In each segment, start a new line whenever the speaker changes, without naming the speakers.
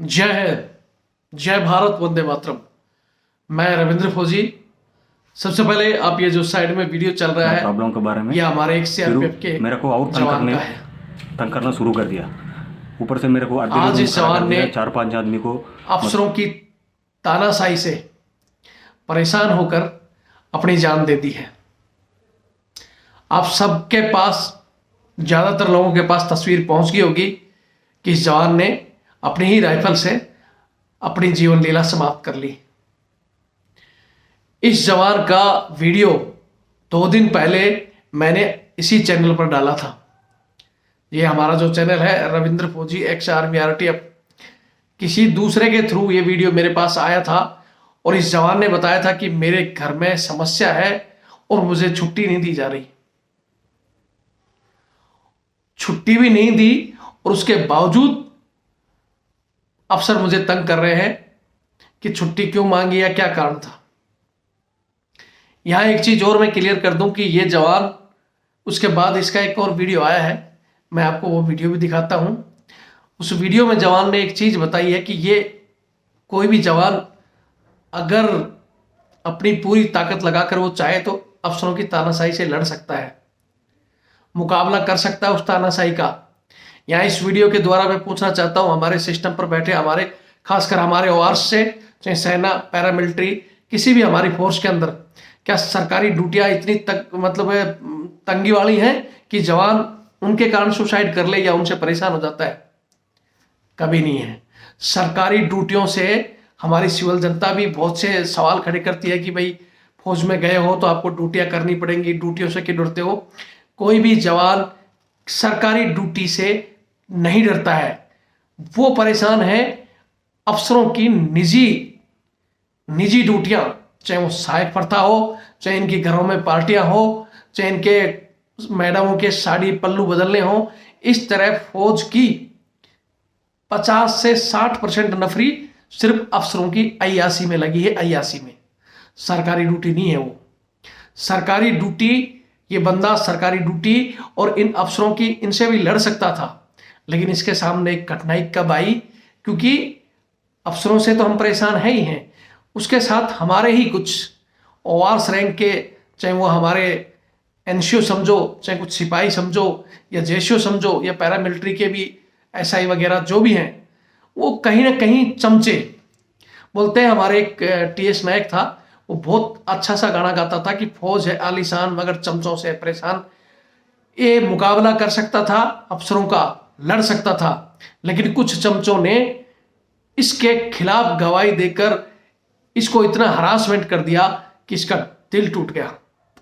जय हिंद, जय भारत, वंदे मातरम। मैं रविंद्र फौजी। सबसे पहले आप ये जो साइड में वीडियो चल रहा है
प्रॉब्लम के बारे में
ये हमारे एक सीआरपीएफ के
मेरे को और
जवान का है।
तंग करना शुरू कर दिया। ऊपर से मेरे को आधे
आज
रूम
इस
खड़ा कर
जवान ने
दिया, 4-5 आदमी को
अफसरों की तानाशाही से परेशान होकर अपनी जान दे दी है। आप सबके पास, ज्यादातर लोगों के पास तस्वीर पहुंच गई होगी कि इस जवान ने अपनी ही राइफल से अपनी जीवन लीला समाप्त कर ली। इस जवान का वीडियो 2 दिन पहले मैंने इसी चैनल पर डाला था। ये हमारा जो चैनल है रविंद्र फौजी एक्स आर्मी आरटीएफ, किसी दूसरे के थ्रू ये वीडियो मेरे पास आया था और इस जवान ने बताया था कि मेरे घर में समस्या है और मुझे छुट्टी नहीं दी जा रही। छुट्टी भी नहीं दी और उसके बावजूद अफसर मुझे तंग कर रहे हैं कि छुट्टी क्यों मांगी या क्या कारण था। यहां एक चीज और मैं क्लियर कर दूं कि ये जवान, उसके बाद इसका एक और वीडियो आया है, मैं आपको वो वीडियो भी दिखाता हूं। उस वीडियो में जवान ने एक चीज बताई है कि ये कोई भी जवान अगर अपनी पूरी ताकत लगाकर वो चाहे तो अफसरों की तानाशाही से लड़ सकता है, मुकाबला कर सकता है उस तानाशाही का। यहाँ इस वीडियो के द्वारा मैं पूछना चाहता हूँ हमारे सिस्टम पर बैठे हमारे, खासकर हमारे ओआरस से, चाहे सेना, पैरामिलिट्री, किसी भी हमारी फोर्स के अंदर, क्या सरकारी ड्यूटियां इतनी तंगी वाली हैं कि जवान उनके कारण सुसाइड कर ले या उनसे परेशान हो जाता है? कभी नहीं है। सरकारी ड्यूटियों से हमारी सिविल जनता भी बहुत से सवाल खड़े करती है कि भाई फौज में गए हो तो आपको ड्यूटियां करनी पड़ेंगी, ड्यूटियों से क्यों डरते हो? कोई भी जवान सरकारी ड्यूटी से नहीं डरता है, वो परेशान है अफसरों की निजी ड्यूटियां, चाहे वो सहायक प्रथा हो, चाहे इनके घरों में पार्टियां हो, चाहे इनके मैडमों के साड़ी पल्लू बदलने हो। इस तरह फौज की 50 से 60% नफरी सिर्फ अफसरों की अय्यासी में लगी है। अय्यासी में, सरकारी ड्यूटी नहीं है वो। सरकारी ड्यूटी, ये बंदा सरकारी ड्यूटी और इन अफसरों की, इनसे भी लड़ सकता था, लेकिन इसके सामने एक कठिनाई कब आई? क्योंकि अफसरों से तो हम परेशान है ही हैं, उसके साथ हमारे ही कुछ ओआरस रैंक के, चाहे वो हमारे एनसीओ समझो, चाहे कुछ सिपाही समझो या जेसीओ समझो या पैरामिलिट्री के भी एसआई वगैरह जो भी हैं, वो कहीं ना कहीं चमचे बोलते हैं। हमारे एक टीएस नायक था, वो बहुत अच्छा सा गाना गाता था कि फौज है आलीशान मगर चमचों से परेशान। ये मुकाबला कर सकता था अफसरों का, लड़ सकता था, लेकिन कुछ चमचों ने इसके खिलाफ गवाही देकर इसको इतना हरासमेंट कर दिया कि इसका दिल टूट गया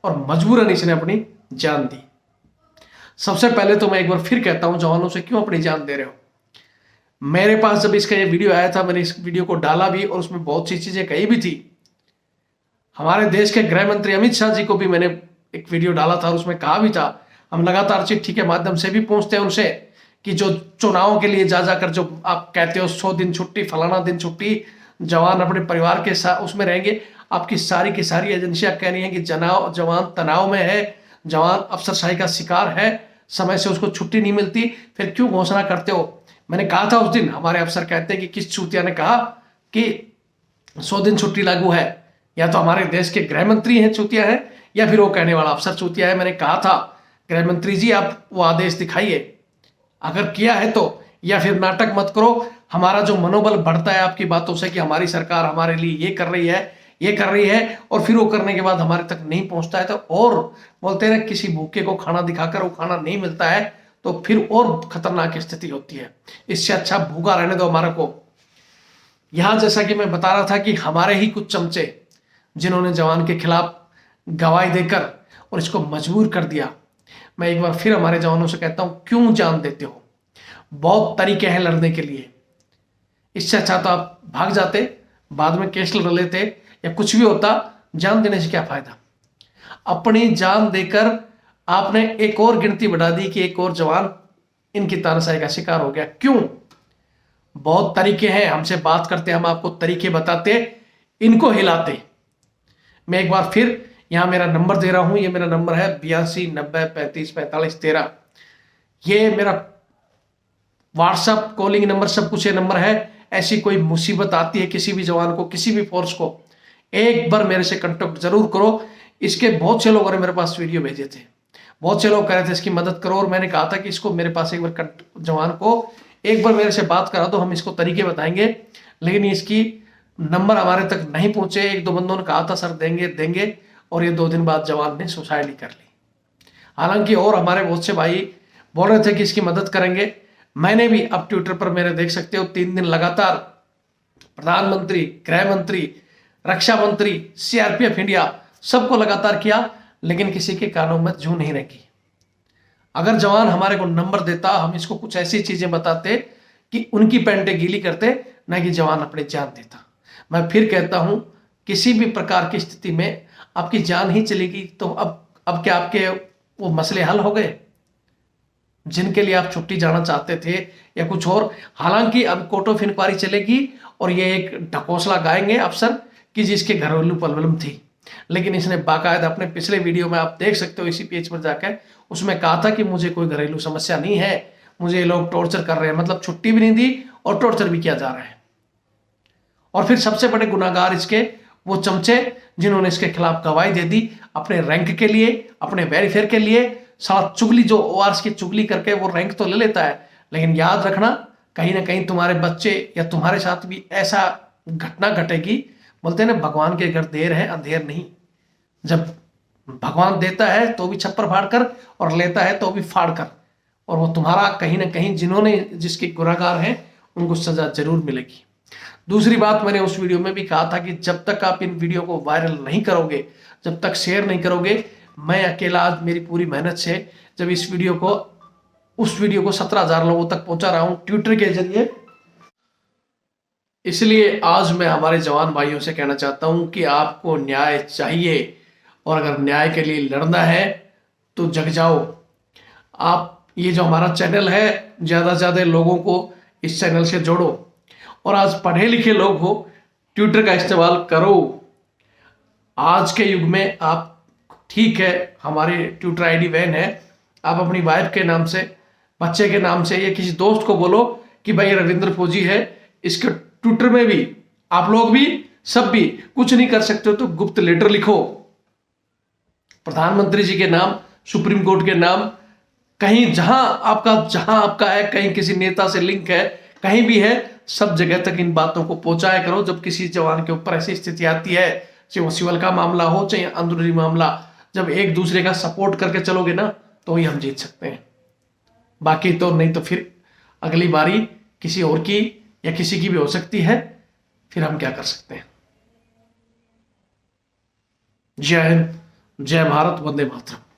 और मजबूरन इसने अपनी जान दी। सबसे पहले तो मैं एक बार फिर कहता हूं, जवानों से क्यों अपनी जान दे रहे हो? मेरे पास जब इसका ये वीडियो आया था, मैंने इस वीडियो को डाला भी और उसमें बहुत सी चीजें कही भी थी। हमारे देश के गृह मंत्री अमित शाह जी को भी मैंने एक वीडियो डाला था और उसमें कहा भी था, हम लगातार चिट्ठी के माध्यम से भी पूछते हैं उनसे कि जो चुनावों के लिए जा जाकर जो आप कहते हो 100 दिन छुट्टी, फलाना दिन छुट्टी, जवान अपने परिवार के साथ उसमें रहेंगे, आपकी सारी की सारी एजेंसियां कह रही हैं कि जवान तनाव में है, जवान अफसरशाही का शिकार है, समय से उसको छुट्टी नहीं मिलती, फिर क्यों घोषणा करते हो? मैंने कहा था उस दिन, हमारे अफसर कहते हैं कि किस चूतिया ने कहा कि 100 दिन छुट्टी लागू है? या तो हमारे देश के गृह मंत्री हैं चूतिया है, या फिर वो कहने वाला अफसर चूतिया है। मैंने कहा था गृह मंत्री जी आप वो आदेश दिखाइए, अगर किया है तो, या फिर नाटक मत करो। हमारा जो मनोबल बढ़ता है आपकी बातों से कि हमारी सरकार हमारे लिए ये कर रही है, ये कर रही है, और फिर वो करने के बाद हमारे तक नहीं पहुंचता है, तो और बोलते हैं किसी भूखे को खाना दिखाकर वो खाना नहीं मिलता है तो फिर और खतरनाक स्थिति होती है। इससे अच्छा भूखा रहने दो हमारा को। यहां जैसा कि मैं बता रहा था कि हमारे ही कुछ चमचे जिन्होंने जवान के खिलाफ गवाही देकर और इसको मजबूर कर दिया। मैं एक बार फिर हमारे जवानों से कहता हूं, क्यों जान देते हो? बहुत तरीके हैं लड़ने के लिए। इससे अच्छा तो आप भाग जाते, बाद में केस लड़ लेते या कुछ भी होता। जान देने से क्या फायदा? अपनी जान देकर आपने एक और गिनती बढ़ा दी कि एक और जवान इनकी तानाशाही का शिकार हो गया। क्यों? बहुत तरीके हैं, हमसे बात करते, हम आपको तरीके बताते, इनको हिलाते। मैं एक बार फिर यहां मेरा नंबर दे रहा हूं, ये मेरा नंबर है 82 90 35 45 13। ये मेरा व्हाट्सएप कॉलिंग नंबर, सब कुछ ये नंबर है। ऐसी कोई मुसीबत आती है किसी भी जवान को, किसी भी फोर्स को, एक बार मेरे से कांटेक्ट जरूर करो। इसके बहुत से लोगों ने मेरे पास वीडियो भेजे थे, बहुत से लोग कह रहे थे इसकी मदद करो, और मैंने कहा था कि इसको मेरे पास एक बार जवान को एक बार मेरे से बात करा दो, हम इसको तरीके बताएंगे। लेकिन इसकी नंबर हमारे तक नहीं पहुंचे। एक दो बंदों ने कहा था सर देंगे देंगे, और ये 2 दिन बाद जवान ने सुसाइड ही कर ली। हालांकि और हमारे बहुत से भाई बोल रहे थे कि इसकी मदद करेंगे। मैंने भी अब ट्विटर पर मेरे देख सकते हो 3 दिन लगातार प्रधानमंत्री, गृह मंत्री, रक्षा मंत्री, सीआरपीएफ इंडिया सबको लगातार किया, लेकिन किसी के कानों में जू नहीं रखी। अगर जवान हमारे को नंबर देता, हम इसको कुछ ऐसी चीजें बताते कि उनकी पैंटें गीली करते, ना कि जवान अपनी जान देता। मैं फिर कहता हूं, किसी भी प्रकार की स्थिति में आपकी जान ही चलेगी तो अब क्या आपके वो मसले हल हो गए जिनके लिए आप छुट्टी जाना चाहते थे या कुछ और? हालांकि अब कोर्ट ऑफ इंक्वायरी चलेगी और ये एक ढकोसला गाएंगे अफसर कि जिसके घरेलू प्रॉब्लम थी, लेकिन इसने बाकायदा अपने पिछले वीडियो में आप देख सकते हो इसी पेज पर जाकर, उसमें कहा था कि मुझे कोई घरेलू समस्या नहीं है, मुझे लोग टॉर्चर कर रहे हैं, मतलब छुट्टी भी नहीं दी और टॉर्चर भी किया जा रहा है। और फिर सबसे बड़े गुनाहगार इसके वो चमचे जिन्होंने इसके खिलाफ गवाही दे दी अपने रैंक के लिए, अपने वेरीफेयर के लिए। साला चुगली, जो ओआरएस की चुगली करके वो रैंक तो ले लेता है, लेकिन याद रखना कहीं ना कहीं तुम्हारे बच्चे या तुम्हारे साथ भी ऐसा घटना घटेगी। बोलते हैं ना, भगवान के घर देर है अंधेर नहीं। जब भगवान देता है तो भी छप्पर फाड़ कर और लेता है तो भी फाड़ कर, और वो तुम्हारा कहीं ना कहीं जिन्होंने जिसके गुनहगार हैं उनको सजा जरूर मिलेगी। दूसरी बात, मैंने उस वीडियो में भी कहा था कि जब तक आप इन वीडियो को वायरल नहीं करोगे, जब तक शेयर नहीं करोगे, मैं अकेला आज मेरी पूरी मेहनत से जब उस वीडियो को 17,000 लोगों तक पहुंचा रहा हूं ट्विटर के जरिए, इसलिए आज मैं हमारे जवान भाइयों से कहना चाहता हूं कि आपको न्याय चाहिए, और अगर न्याय के लिए लड़ना है तो जग जाओ। आप ये जो हमारा चैनल है, ज़्यादा से ज़्यादा लोगों को इस चैनल से जोड़ो, और आज पढ़े लिखे लोग हो, ट्विटर का इस्तेमाल करो। आज के युग में आप, ठीक है हमारी ट्विटर आईडी वैन है, आप अपनी वाइफ के नाम से, बच्चे के नाम से या किसी दोस्त को बोलो कि भाई रविंद्र फौजी है, इसके ट्विटर में भी आप लोग भी सब भी कुछ नहीं कर सकते हो तो गुप्त लेटर लिखो प्रधानमंत्री जी के नाम, सुप्रीम कोर्ट के नाम, कहीं जहां आपका है, कहीं किसी नेता से लिंक है, कहीं भी है, सब जगह तक इन बातों को पहुंचाया करो। जब किसी जवान के ऊपर ऐसी स्थिति आती है, चाहे वो सिविल का मामला हो चाहे अंदरूनी मामला, जब एक दूसरे का सपोर्ट करके चलोगे ना तो ही हम जीत सकते हैं। बाकी तो नहीं तो फिर अगली बारी किसी और की या किसी की भी हो सकती है, फिर हम क्या कर सकते हैं। जय हिंद, जय भारत, वंदे मातरम।